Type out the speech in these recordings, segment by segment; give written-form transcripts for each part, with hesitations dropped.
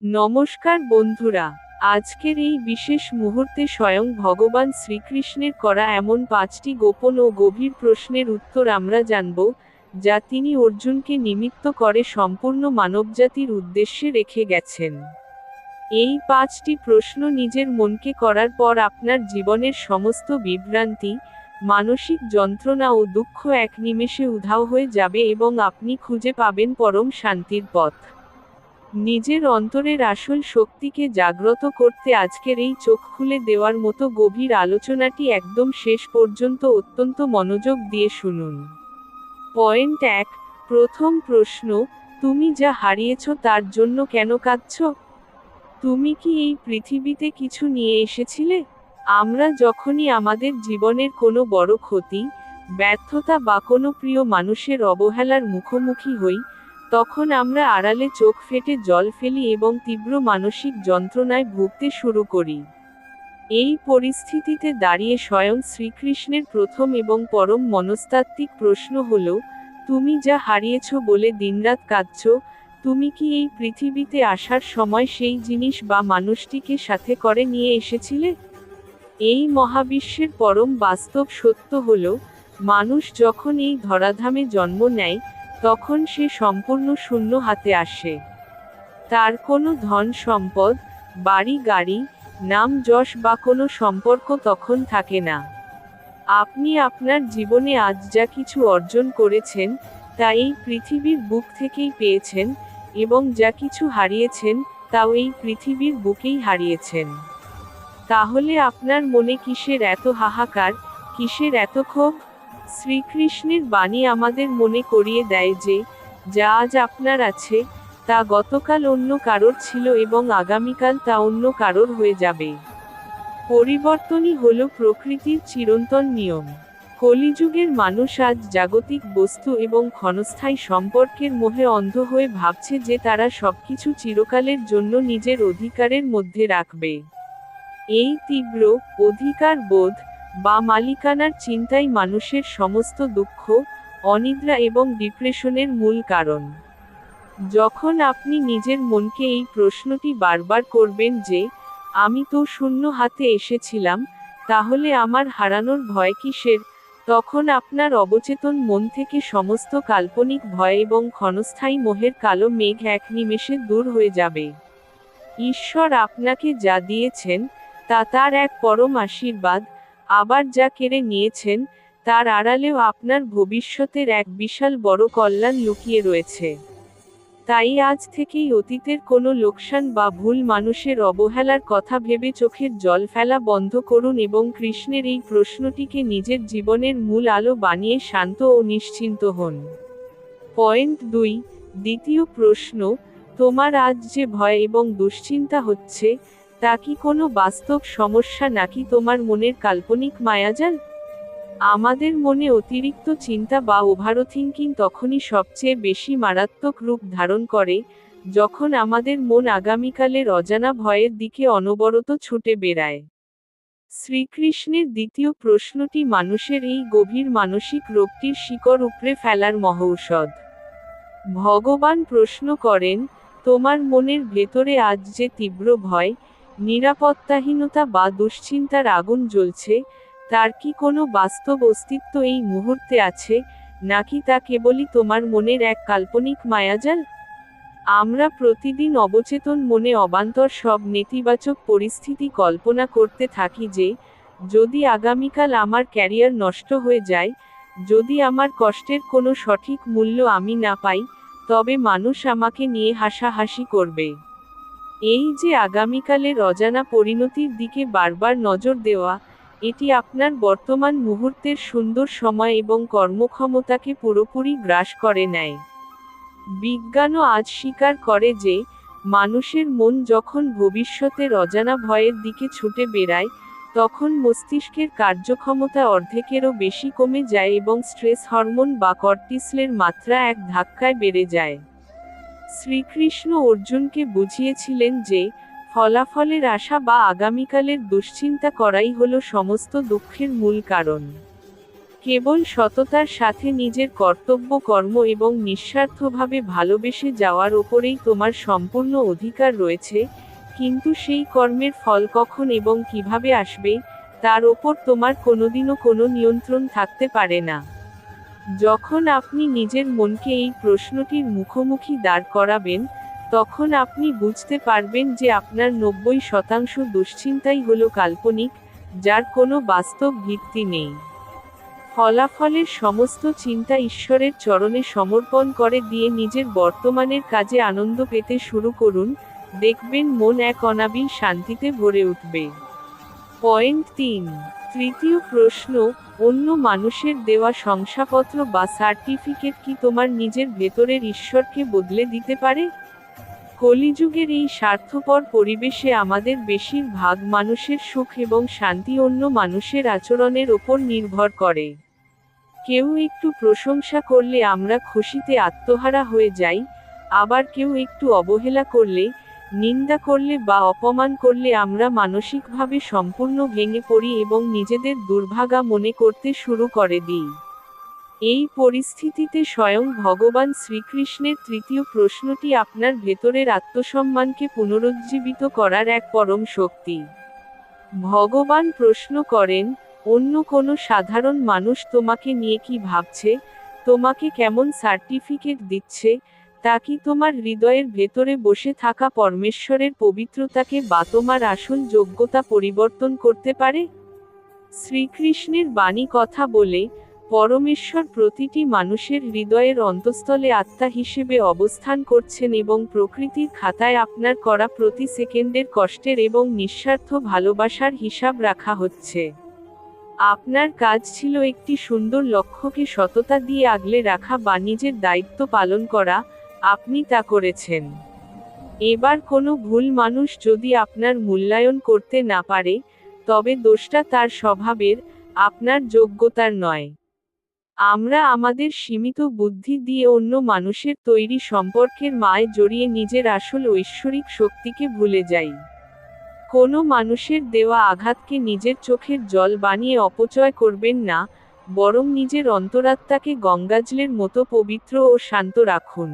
নমস্কার বন্ধুরা, আজকের এই বিশেষ মুহূর্তে স্বয়ং ভগবান শ্রীকৃষ্ণের করা এমন 5টি গোপন ও গভীর প্রশ্নের উত্তর আমরা জানব, যা তিনি অর্জুনকে নিমিত্ত করে সম্পূর্ণ মানবজাতির উদ্দেশ্যে রেখে গেছেন। এই 5টি প্রশ্ন নিজের মনকে করার পর আপনার জীবনের সমস্ত বিভ্রান্তি, মানসিক যন্ত্রণা ও দুঃখ এক নিমেষে উধাও হয়ে যাবে এবং আপনি খুঁজে পাবেন পরম শান্তির পথ। নিজের অন্তরের আসল শক্তিকে জাগ্রত করতে আজকের এই চোখ খুলে দেওয়ার মতো গভীর আলোচনাটি একদম শেষ পর্যন্ত অত্যন্ত মনোযোগ দিয়ে শুনুন। পয়েন্ট 1, প্রথম প্রশ্ন, তুমি যা হারিয়েছ তার জন্য কেন কাঁদছ? তুমি কি এই পৃথিবীতে কিছু নিয়ে এসেছিলে? আমরা যখনই আমাদের জীবনের কোনো বড় ক্ষতি, ব্যর্থতা বা কোনো প্রিয় মানুষের অবহেলার মুখোমুখি হই, তখন আমরা আড়ালে চোখ ফেটে জল ফেলি এবং তীব্র মানসিক যন্ত্রণায় ভুগতে শুরু করি। এই পরিস্থিতিতে দাঁড়িয়ে স্বয়ং শ্রীকৃষ্ণের প্রথম এবং পরম মনস্তাত্ত্বিক প্রশ্ন হল, তুমি যা হারিয়েছ বলে দিনরাত কাঁদছ, তুমি কি এই পৃথিবীতে আসার সময় সেই জিনিস বা মানুষটিকে সাথে করে নিয়ে এসেছিলে? এই মহাবিশ্বের পরম বাস্তব সত্য হল, মানুষ যখন এই ধরাধামে জন্ম নেয়, তখন সে সম্পূর্ণ শূন্য হাতে আসে। তার কোনো ধন সম্পদ, বাড়ি গাড়ি, নাম যশ বা কোনো সম্পর্ক তখন থাকে না। আপনি আপনার জীবনে আজ যা কিছু অর্জন করেছেন, তা এই পৃথিবীর বুক থেকেই পেয়েছেন, এবং যা কিছু হারিয়েছেন, তাও এই পৃথিবীর বুকেই হারিয়েছেন। তাহলে আপনার মনে কিসের এত হাহাকার, কিসের এত ক্ষোভ? শ্রীকৃষ্ণের বাণী আমাদের মনে করিয়ে দেয় যে, যা আজ আপনার আছে, তা গতকাল অন্য কারোর ছিল এবং আগামীকাল তা অন্য কারোর হয়ে যাবে। পরিবর্তনই হল প্রকৃতির চিরন্তন নিয়ম। কলিযুগের মানুষ আজ জাগতিক বস্তু এবং ক্ষণস্থায়ী সম্পর্কের মোহে অন্ধ হয়ে ভাবছে যে তারা সবকিছু চিরকালের জন্য নিজের অধিকারের মধ্যে রাখবে। এই তীব্র অধিকার বোধ বা মালিকানার চিন্তাই মানুষের সমস্ত দুঃখ, অনিদ্রা এবং ডিপ্রেশনের মূল কারণ। যখন আপনি নিজের মনকে এই প্রশ্নটি বারবার করবেন যে, আমি তো শূন্য হাতে এসেছিলাম, তাহলে আমার হারানোর ভয় কিসের, তখন আপনার অবচেতন মন থেকে সমস্ত কাল্পনিক ভয় এবং ক্ষণস্থায়ী মোহের কালো মেঘ এক নিমেষে দূর হয়ে যাবে। ঈশ্বর আপনাকে যা দিয়েছেন, তা তার এক পরম আশীর্বাদ, আবার যা কেড়ে নিয়েছেন, তার আড়ালেও আপনার ভবিষ্যতের এক বিশাল বড় কল্যাণ লুকিয়ে রয়েছে। তাই আজ থেকেই অতীতের কোনো লোকসান বা ভুল মানুষের অবহেলার কথা ভেবে চোখের জল ফেলা বন্ধ করুন এবং কৃষ্ণের এই প্রশ্নটিকে নিজের জীবনের মূল আলো বানিয়ে শান্ত ও নিশ্চিন্ত হন। পয়েন্ট 2, দ্বিতীয় প্রশ্ন, তোমার আজ যে ভয় এবং দুশ্চিন্তা হচ্ছে, তা কি কোনো বাস্তব সমস্যা নাকি তোমার মনের কাল্পনিক মায়াজাল? আমাদের মনে অতিরিক্ত চিন্তা বা ওভারথিংকিং তখনই সবচেয়ে বেশি মারাত্মক রূপ ধারণ করে, যখন আমাদের মন আগামীকালের অজানা ভয়ের দিকে অনবরত ছুটে বেড়ায়। শ্রীকৃষ্ণের দ্বিতীয় প্রশ্নটি মানুষের এই গভীর মানসিক রোগটির শিকড় উপড়ে ফেলার মহৌষধ। ভগবান প্রশ্ন করেন, তোমার মনের ভেতরে আজ যে তীব্র ভয়, নিরাপত্তাহীনতা বা দুশ্চিন্তার আগুন জ্বলছে, তার কি কোনো বাস্তব অস্তিত্ব এই মুহূর্তে আছে, নাকি তা কেবলই তোমার মনের এক কাল্পনিক মায়াজাল? আমরা প্রতিদিন অবচেতন মনে অবান্তর সব নেতিবাচক পরিস্থিতি কল্পনা করতে থাকি যে, যদি আগামীকাল আমার ক্যারিয়ার নষ্ট হয়ে যায়, যদি আমার কষ্টের কোনো সঠিক মূল্য আমি না পাই, তবে মানুষ আমাকে নিয়ে হাসাহাসি করবে। এই যে আগামীকালের অজানা পরিণতির দিকে বারবার নজর দেওয়া, এটি আপনার বর্তমান মুহূর্তের সুন্দর সময় এবং কর্মক্ষমতাকে পুরোপুরি গ্রাস করে নেয়। বিজ্ঞানও আজ স্বীকার করে যে, মানুষের মন যখন ভবিষ্যতের অজানা ভয়ের দিকে ছুটে বেড়ায়, তখন মস্তিষ্কের কার্যক্ষমতা অর্ধেকেরও বেশি কমে যায় এবং স্ট্রেস হরমোন বা কর্টিসলের মাত্রা এক ধাক্কায় বেড়ে যায়। শ্রীকৃষ্ণ অর্জুনকে বুঝিয়েছিলেন যে, ফলাফলের আশা বা আগামীকালের দুশ্চিন্তা করাই হল সমস্ত দুঃখের মূল কারণ। কেবল সততার সাথে নিজের কর্তব্য কর্ম এবং নিঃস্বার্থভাবে ভালোবেসে যাওয়ার ওপরেই তোমার সম্পূর্ণ অধিকার রয়েছে, কিন্তু সেই কর্মের ফল কখন এবং কিভাবে আসবে, তার ওপর তোমার কোনোদিনও কোনো নিয়ন্ত্রণ থাকতে পারে না। যখন আপনি নিজের মনকে এই প্রশ্নটির মুখোমুখি দাঁড় করাবেন, তখন আপনি বুঝতে পারবেন যে আপনার 90% দুশ্চিন্তাই হলো কাল্পনিক, যার কোনো বাস্তব ভিত্তি নেই। ফলাফলের সমস্ত চিন্তা ঈশ্বরের চরণে সমর্পণ করে দিয়ে নিজের বর্তমানের কাজে আনন্দ পেতে শুরু করুন, দেখবেন মন এক অনাবিল শান্তিতে ভরে উঠবে। পয়েন্ট 3। তৃতীয় প্রশ্ন, অন্য মানুষের দেওয়া শংসাপত্র বা সার্টিফিকেট কি তোমার নিজের ভেতরের ঈশ্বরকে বদলে দিতে পারে? কলিযুগের এই স্বার্থপর পরিবেশে আমাদের বেশিরভাগ মানুষের সুখ এবং শান্তি অন্য মানুষের আচরণের ওপর নির্ভর করে। কেউ একটু প্রশংসা করলে আমরা খুশিতে আত্মহারা হয়ে যাই, আবার কেউ একটু অবহেলা করলে, নিন্দা করলে বা অপমান করলে আমরা মানসিকভাবে সম্পূর্ণ ভেঙে পড়ি এবং নিজেদের দুর্ভাগা মনে করতে শুরু করে দিই। এই পরিস্থিতিতে স্বয়ং ভগবান শ্রীকৃষ্ণের তৃতীয় প্রশ্নটি আপনার ভেতরের আত্মসম্মানকে পুনরুজ্জীবিত করার এক পরম শক্তি। ভগবান প্রশ্ন করেন, অন্য কোনো সাধারণ মানুষ তোমাকে নিয়ে কি ভাবছে, তোমাকে কেমন সার্টিফিকেট দিচ্ছে, তা কি তোমার হৃদয়ের ভেতরে বসে থাকা পরমেশ্বরের পবিত্রতাকে বা তোমার আসল যোগ্যতা পরিবর্তন করতে পারে? শ্রীকৃষ্ণের বাণী কথা বলে, পরমেশ্বর প্রতিটি মানুষের হৃদয়ের অন্তঃস্থলে আত্মা হিসেবে অবস্থান করছেন এবং প্রকৃতির খাতায় আপনার করা প্রতি সেকেন্ডের কষ্টের এবং নিঃস্বার্থ ভালোবাসার হিসাব রাখা হচ্ছে। আপনার কাজ ছিল একটি সুন্দর লক্ষ্যকে সততা দিয়ে আগলে রাখা বা নিজের দায়িত্ব পালন করা, আপনি তা করেছেন। এবার কোনো ভুল মানুষ যদি আপনার মূল্যায়ন করতে না পারে, তবে দোষটা তার স্বভাবের, আপনার যোগ্যতার নয়। আমরা আমাদের সীমিত বুদ্ধি দিয়ে অন্য মানুষের তৈরি সম্পর্কের মায় জড়িয়ে নিজের আসল ঐশ্বরিক শক্তিকে ভুলে যাই। কোনো মানুষের দেওয়া আঘাতকে নিজের চোখের জল বানিয়ে অপচয় করবেন না, বরং নিজের অন্তরাত্মাকে গঙ্গাজলের মতো পবিত্র ও শান্ত রাখুন।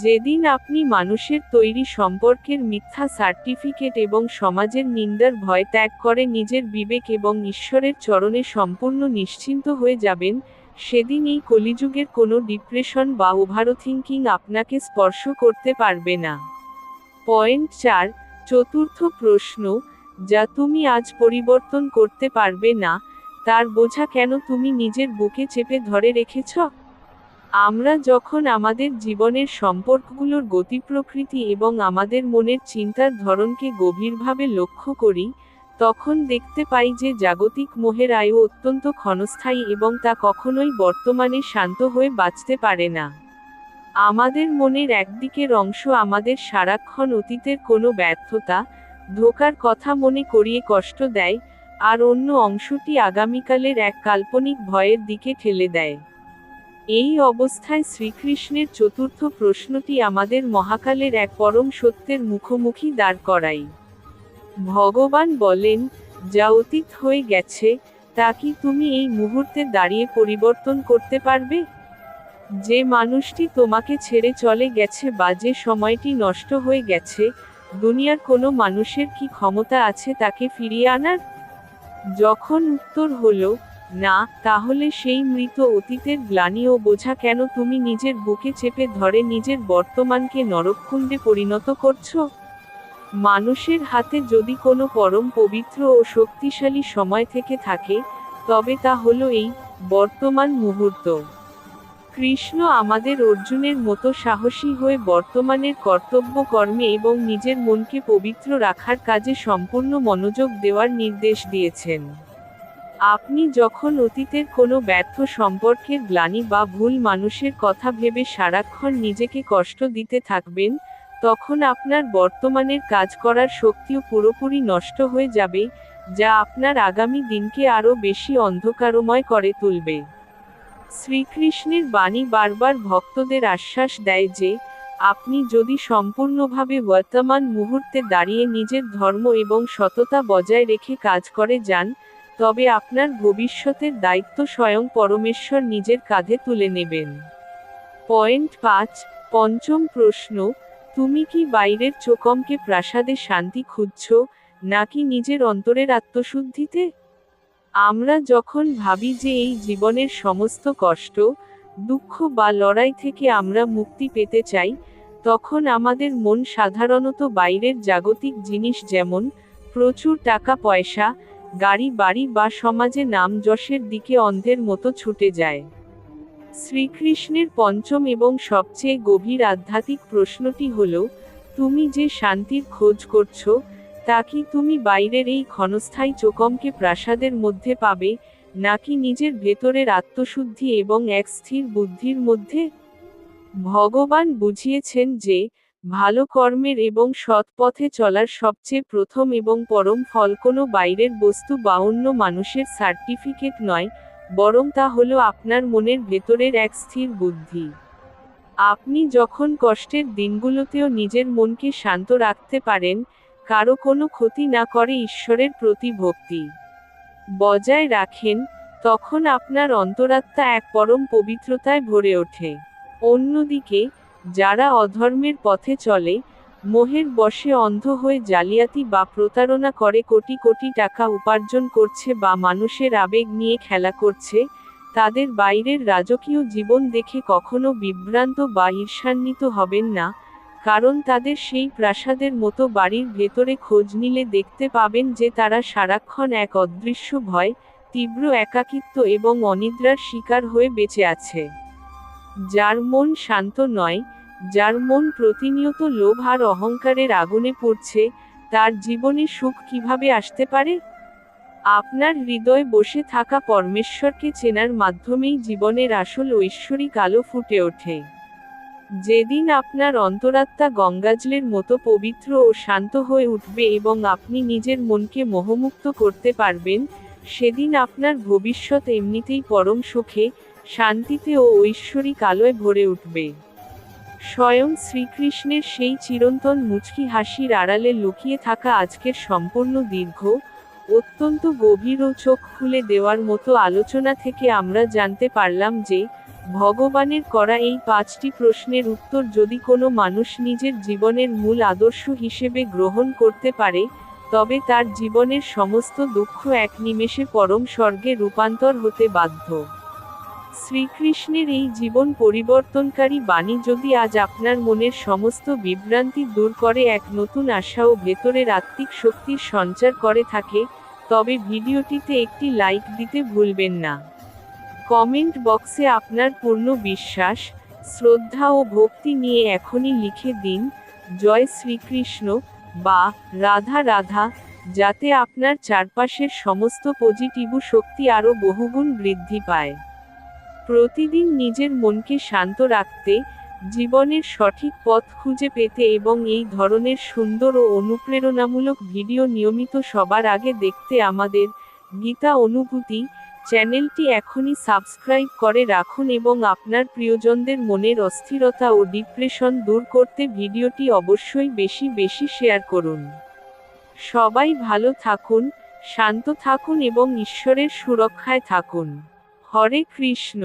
যেদিন আপনি মানুষের তৈরি সম্পর্কের মিথ্যা সার্টিফিকেট এবং সমাজের নিন্দার ভয় ত্যাগ করে নিজের বিবেক এবং ঈশ্বরের চরণে সম্পূর্ণ নিশ্চিন্ত হয়ে যাবেন, সেদিন এই কলিযুগের কোনো ডিপ্রেশন বা ওভারথিংকিং আপনাকে স্পর্শ করতে পারবে না। পয়েন্ট 4। চতুর্থ প্রশ্ন, যা তুমি আজ পরিবর্তন করতে পারবে না, তার বোঝা কেন তুমি নিজের বুকে চেপে ধরে রেখেছ? আমরা যখন আমাদের জীবনের সম্পর্কগুলোর গতি প্রকৃতি এবং আমাদের মনের চিন্তার ধরনকে গভীরভাবে লক্ষ্য করি, তখন দেখতে পাই যে জাগতিক মোহের আয়ু অত্যন্ত ক্ষণস্থায়ী এবং তা কখনোই বর্তমানে শান্ত হয়ে বাঁচতে পারে না। আমাদের মনের একদিকের অংশ আমাদের সারাক্ষণ অতীতের কোনো ব্যর্থতা, ধোঁকার কথা মনে করিয়ে কষ্ট দেয়, আর অন্য অংশটি আগামীকালের এক কাল্পনিক ভয়ের দিকে ঠেলে দেয়। এই অবস্থায় শ্রীকৃষ্ণের চতুর্থ প্রশ্নটি আমাদের মহাকালের এক পরম সত্যের মুখোমুখি দাঁড় করায়। ভগবান বলেন, যা অতীত হয়ে গেছে, তা কি তুমি এই মুহূর্তে দাঁড়িয়ে পরিবর্তন করতে পারবে? যে মানুষটি তোমাকে ছেড়ে চলে গেছে বা যে সময়টি নষ্ট হয়ে গেছে, দুনিয়ার কোনো মানুষের কি ক্ষমতা আছে তাকে ফিরিয়ে আনার? যখন উত্তর হলো না, তাহলে সেই মৃত অতীতের গ্লানি ও বোঝা কেন তুমি নিজের বুকে চেপে ধরে নিজের বর্তমানকে নরককুণ্ডে পরিণত করছো? মানুষের হাতে যদি কোনো পরম পবিত্র ও শক্তিশালী সময় থেকে থাকে, তবে তা হলো এই বর্তমান মুহূর্ত। কৃষ্ণ আমাদের অর্জুনের মতো সাহসী হয়ে বর্তমানের কর্তব্য কর্মে এবং নিজের মনকে পবিত্র রাখার কাজে সম্পূর্ণ মনোযোগ দেওয়ার নির্দেশ দিয়েছেন। আপনি যখন অতীতের কোনো ব্যর্থ সম্পর্কের গ্লানি বা ভুল মানুষের কথা ভেবে সারাক্ষণ নিজেকে কষ্ট দিতে থাকবেন, তখন আপনার বর্তমানের কাজ করার শক্তিও পুরোপুরি নষ্ট হয়ে যাবে, যা আপনার আগামী দিনকে আরও বেশি অন্ধকারময় করে তুলবে। শ্রীকৃষ্ণের বাণী বারবার ভক্তদের আশ্বাস দেয় যে, আপনি যদি সম্পূর্ণভাবে বর্তমান মুহূর্তে দাঁড়িয়ে নিজের ধর্ম এবং সততা বজায় রেখে কাজ করে যান, তবে আপনার ভবিষ্যতের দায়িত্ব স্বয়ং পরমেশ্বর নিজের কাঁধে তুলে নেবেন। পয়েন্ট 5, পঞ্চম প্রশ্ন, তুমি কি বাইরের চোখমকে প্রাসাদে শান্তি খুঁজছ, নাকি নিজের অন্তরের আত্মশুদ্ধিতে? আমরা যখন ভাবি যে এই জীবনের সমস্ত কষ্ট, দুঃখ বা লড়াই থেকে আমরা মুক্তি পেতে চাই, তখন আমাদের মন সাধারণত বাইরের জাগতিক জিনিস যেমন প্রচুর টাকা পয়সা, গাড়ি বাড়ি বা সমাজে নাম যশের দিকে অন্ধের মতো ছুটে যায়। শ্রীকৃষ্ণের পঞ্চম এবং সবচেয়ে গভীর আধ্যাত্মিক প্রশ্নটি হল, তুমি যে শান্তির খোঁজ করছো, তা কি তুমি বাইরের এই ক্ষণস্থায়ী চোখমকে প্রাসাদের মধ্যে পাবে, নাকি নিজের ভেতরের আত্মশুদ্ধি এবং এক স্থির বুদ্ধির মধ্যে? ভগবান বুঝিয়েছেন যে, ভালো কর্মের এবং সৎ পথে চলার সবচেয়ে প্রথম এবং পরম ফল কোনো বাইরের বস্তু বা অন্য মানুষের সার্টিফিকেট নয়, বরং তা হলো আপনার মনের ভেতরের এক স্থির বুদ্ধি। আপনি যখন কষ্টের দিনগুলোতেও নিজের মনকে শান্ত রাখতে পারেন, কারো কোনো ক্ষতি না করে ঈশ্বরের প্রতি ভক্তি বজায় রাখেন, তখন আপনার অন্তরাত্মা এক পরম পবিত্রতায় ভরে ওঠে। অন্যদিকে, যারা অধর্মের পথে চলে, মোহের বশে অন্ধ হয়ে জালিয়াতি বা প্রতারণা করে কোটি কোটি টাকা উপার্জন করছে বা মানুষের আবেগ নিয়ে খেলা করছে, তাদের বাইরের রাজকীয় জীবন দেখে কখনো বিভ্রান্ত বা ঈর্ষান্বিত হবেন না, কারণ তাদের সেই প্রাসাদের মতো বাড়ির ভেতরে খোঁজ নিলে দেখতে পাবেন যে তারা সারাক্ষণ এক অদৃশ্য ভয়, তীব্র একাকিত্ব এবং অনিদ্রার শিকার হয়ে বেঁচে আছে। যার মন শান্ত নয়, যার মন প্রতিনিয়ত লোভ আর অহংকারের আগুনে পড়ছে, তার জীবনে সুখ কিভাবে আসতে পারে? আপনার হৃদয়ে বসে থাকা পরমেশ্বরকে চেনার মাধ্যমেই জীবনের আসল ঐশ্বরিক আলো ফুটে ওঠে। যেদিন আপনার অন্তরাত্মা গঙ্গাজলের মতো পবিত্র ও শান্ত হয়ে উঠবে এবং আপনি নিজের মনকে মোহমুক্ত করতে পারবেন, সেদিন আপনার ভবিষ্যৎ এমনিতেই পরম সুখে, শান্তিতে ও ঐশ্বরিক আলোয় ভরে উঠবে। স্বয়ং শ্রীকৃষ্ণের সেই চিরন্তন মুচকি হাসির আড়ালে লুকিয়ে থাকা আজকের সম্পূর্ণ দীর্ঘ, অত্যন্ত গভীর ও চোখ খুলে দেওয়ার মতো আলোচনা থেকে আমরা জানতে পারলাম যে, ভগবানের করা এই 5টি প্রশ্নের উত্তর যদি কোনো মানুষ নিজের জীবনের মূল আদর্শ হিসেবে গ্রহণ করতে পারে, তবে তার জীবনের সমস্ত দুঃখ এক নিমেষে পরম স্বর্গে রূপান্তর হতে বাধ্য। শ্রীকৃষ্ণের এই জীবন পরিবর্তনকারী বাণী যদি আজ আপনার মনের সমস্ত বিভ্রান্তি দূর করে এক নতুন আশা ও ভেতরের আত্মিক শক্তির সঞ্চার করে থাকে, তবে ভিডিওটিতে একটি লাইক দিতে ভুলবেন না। কমেন্ট বক্সে আপনার পূর্ণ বিশ্বাস, শ্রদ্ধা ও ভক্তি নিয়ে এখনই লিখে দিন, জয় শ্রীকৃষ্ণ বা রাধা রাধা, যাতে আপনার চারপাশের সমস্ত পজিটিভ শক্তি আরও বহুগুণ বৃদ্ধি পায়। প্রতিদিন নিজের মনকে শান্ত রাখতে, জীবনের সঠিক পথ খুঁজে পেতে এবং এই ধরনের সুন্দর ও অনুপ্রেরণামূলক ভিডিও নিয়মিত সবার আগে দেখতে আমাদের গীতা অনুভূতি চ্যানেলটি এখনই সাবস্ক্রাইব করে রাখুন এবং আপনার প্রিয়জনদের মনের অস্থিরতা ও ডিপ্রেশন দূর করতে ভিডিওটি অবশ্যই বেশি বেশি শেয়ার করুন। সবাই ভালো থাকুন, শান্ত থাকুন এবং ঈশ্বরের সুরক্ষায় থাকুন। হরে কৃষ্ণ।